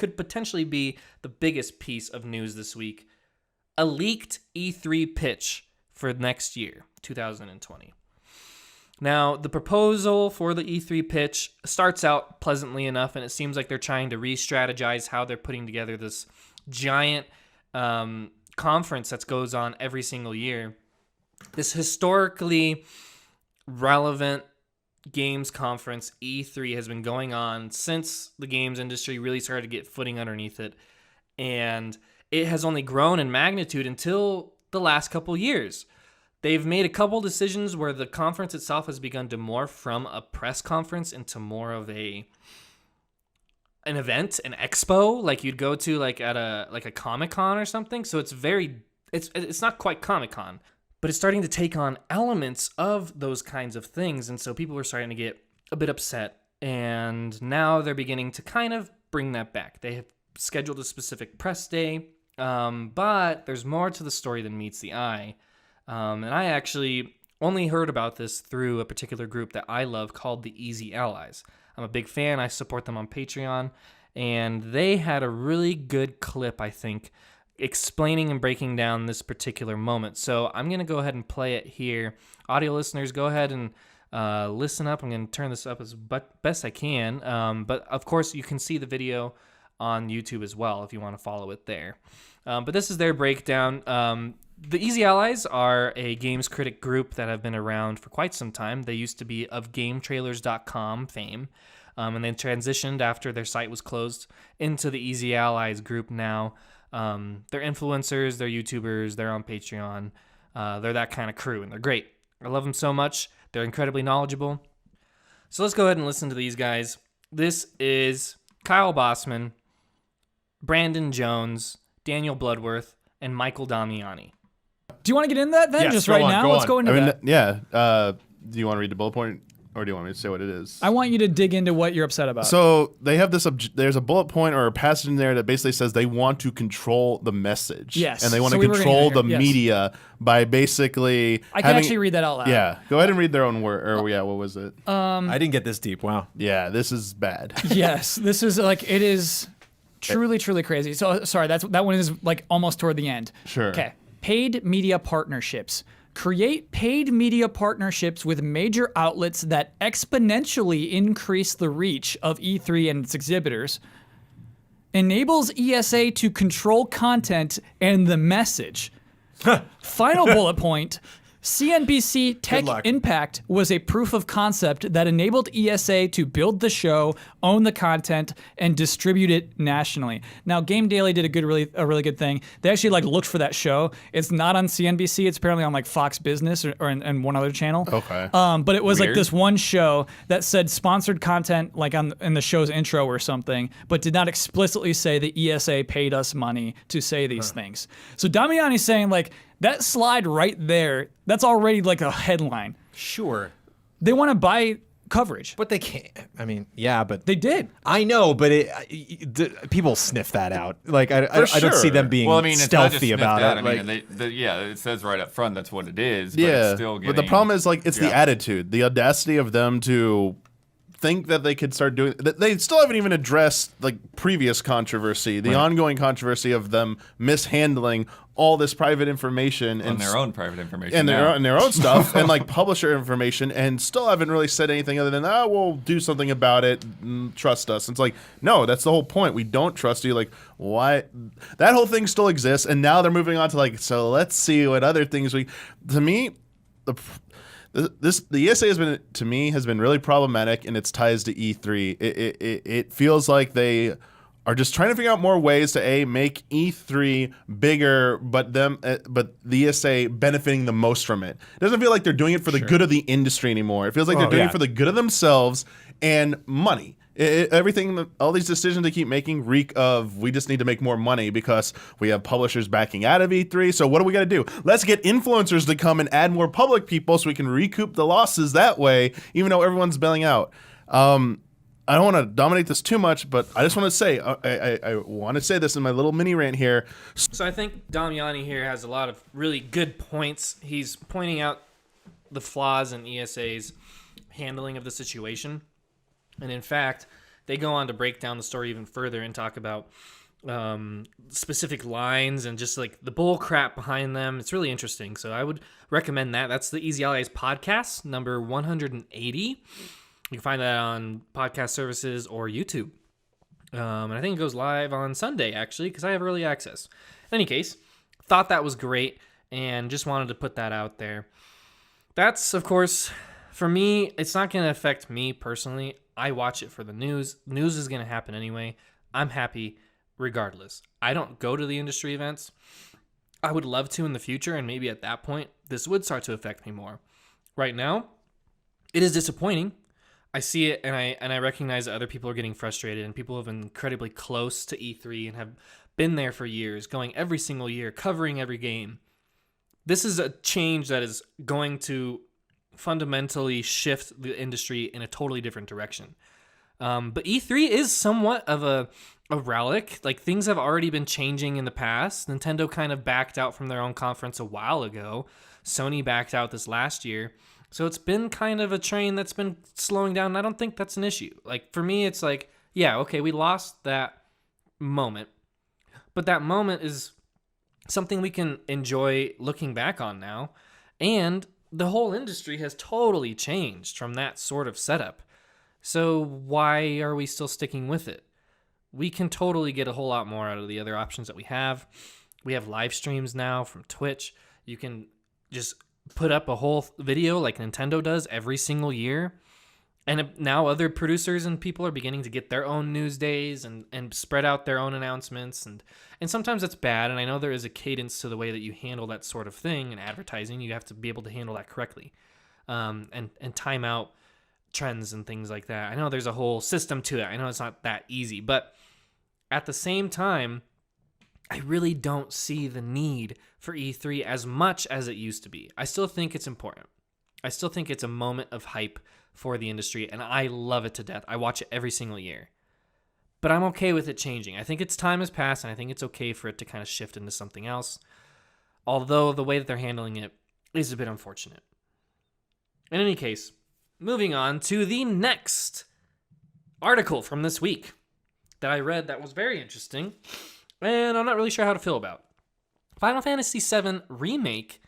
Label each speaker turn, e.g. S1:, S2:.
S1: could potentially be the biggest piece of news this week. A leaked E3 pitch for next year, 2020. Now, the proposal for the E3 pitch starts out pleasantly enough, and it seems like they're trying to re-strategize how they're putting together this giant conference that goes on every single year. This historically relevant games conference, E3, has been going on since the games industry really started to get footing underneath it, and it has only grown in magnitude until the last couple years. They've made a couple decisions where the conference itself has begun to morph from a press conference into more of an event, an expo, like you'd go to like at a Comic-Con or something. So it's not quite Comic-Con, but it's starting to take on elements of those kinds of things. And so people are starting to get a bit upset, and now they're beginning to kind of bring that back. They have scheduled a specific press day, but there's more to the story than meets the eye. And I actually only heard about this through a particular group that I love called the Easy Allies. I'm a big fan. I support them on Patreon. And they had a really good clip, I think, explaining and breaking down this particular moment. So I'm going to go ahead and play it here. Audio listeners, go ahead and listen up. I'm going to turn this up as best I can. But, of course, you can see the video on YouTube as well if you want to follow it there. But this is their breakdown. The Easy Allies are a games critic group that have been around for quite some time. They used to be of GameTrailers.com fame, and they transitioned after their site was closed into the Easy Allies group now. They're influencers, they're YouTubers, they're on Patreon. They're that kind of crew, and they're great. I love them so much. They're incredibly knowledgeable. So let's go ahead and listen to these guys. This is Kyle Bossman, Brandon Jones, Daniel Bloodworth, and Michael Damiani.
S2: Do you want to get into that then?
S3: Yes,
S2: just right now? Let's go into that.
S3: Yeah. Do you want to read the bullet point, or do you want me to say what it is?
S2: I want you to dig into what you're upset about.
S3: So they have this. There's a bullet point or a passage in there that basically says they want to control the message.
S2: Yes.
S3: And they want to control the media by basically.
S2: I can actually read that out loud.
S3: Yeah. Go ahead and read their own word. Or what was it?
S4: I didn't get this deep. Wow.
S3: Yeah. This is bad.
S2: Yes. This is it is truly, truly crazy. So sorry, that one is like almost toward the end.
S3: Sure.
S2: Okay. Paid media partnerships. Create paid media partnerships with major outlets that exponentially increase the reach of E3 and its exhibitors. Enables ESA to control content and the message. Final bullet point. CNBC Tech Impact was a proof of concept that enabled ESA to build the show, own the content, and distribute it nationally. Now, Game Daily did a really good thing. They actually looked for that show. It's not on CNBC. It's apparently on Fox Business or in one other channel.
S3: Okay.
S2: But it was
S1: Weird.
S2: this one show that said sponsored content in the show's intro or something, but did not explicitly say the ESA paid us money to say these things. So Damiani's saying that slide right there, that's already a headline.
S4: Sure.
S2: They want to buy coverage.
S4: But they can't. I mean, yeah, but
S2: They did.
S4: I know, but people sniff that out. I don't see them being stealthy about it.
S5: I mean, it says right up front that's what it is. But
S3: Yeah.
S5: it's still
S3: But the problem is it's the attitude, the audacity of them to think that they could start doing. They still haven't even addressed previous controversy, the ongoing controversy of them mishandling all this private information
S5: and their own private information
S3: and their own stuff and publisher information, and still haven't really said anything other than we'll do something about it. Trust us. It's no, that's the whole point. We don't trust you. Why? That whole thing still exists, and now they're moving on to so let's see what other things we. To me, the ESA has been really problematic in its ties to E3. It feels like they are just trying to figure out more ways to make E3 bigger, but the ESA benefiting the most from it. It doesn't feel like they're doing it for the good of the industry anymore. It feels like they're doing it for the good of themselves and money. All these decisions they keep making reek of we just need to make more money because we have publishers backing out of E3. So what do we got to do? Let's get influencers to come and add more public people so we can recoup the losses that way, even though everyone's bailing out. I don't want to dominate this too much, but I just want to say, I want to say this in my little mini rant here.
S1: So I think Damiani here has a lot of really good points. He's pointing out the flaws in ESA's handling of the situation. And in fact, they go on to break down the story even further and talk about specific lines and just like the bull crap behind them. It's really interesting. So I would recommend that. That's the Easy Allies podcast, number 180. You can find that on podcast services or YouTube. And I think it goes live on Sunday, actually, because I have early access. In any case, thought that was great and just wanted to put that out there. That's, of course, for me, it's not going to affect me personally. I watch it for the news. News is going to happen anyway. I'm happy regardless. I don't go to the industry events. I would love to in the future, and maybe at that point, this would start to affect me more. Right now, it is disappointing. I see it, and I recognize that other people are getting frustrated, and people have been incredibly close to E3 and have been there for years, going every single year, covering every game. This is a change that is going to fundamentally shift the industry in a totally different direction. But E3 is somewhat of a relic. Like, things have already been changing in the past. Nintendo kind of backed out from their own conference a while ago. Sony backed out this last year. So it's been kind of a train that's been slowing down, and I don't think that's an issue. Like, for me, it's like, yeah, okay, we lost that moment. But that moment is something we can enjoy looking back on now. And the whole industry has totally changed from that sort of setup. So why are we still sticking with it? We can totally get a whole lot more out of the other options that we have. We have live streams now from Twitch. You can just put up a whole video like Nintendo does every single year. And now other producers and people are beginning to get their own news days and spread out their own announcements. And sometimes that's bad. And I know there is a cadence to the way that you handle that sort of thing in advertising. You have to be able to handle that correctly and time out trends and things like that. I know there's a whole system to it. I know it's not that easy. But at the same time, I really don't see the need for E3 as much as it used to be. I still think it's important. I still think it's a moment of hype for the industry, and I love it to death. I watch it every single year. But I'm okay with it changing. I think its time has passed, and I think it's okay for it to kind of shift into something else, although the way that they're handling it is a bit unfortunate. In any case, moving on to the next article from this week that I read that was very interesting, and I'm not really sure how to feel about. Final Fantasy VII Remake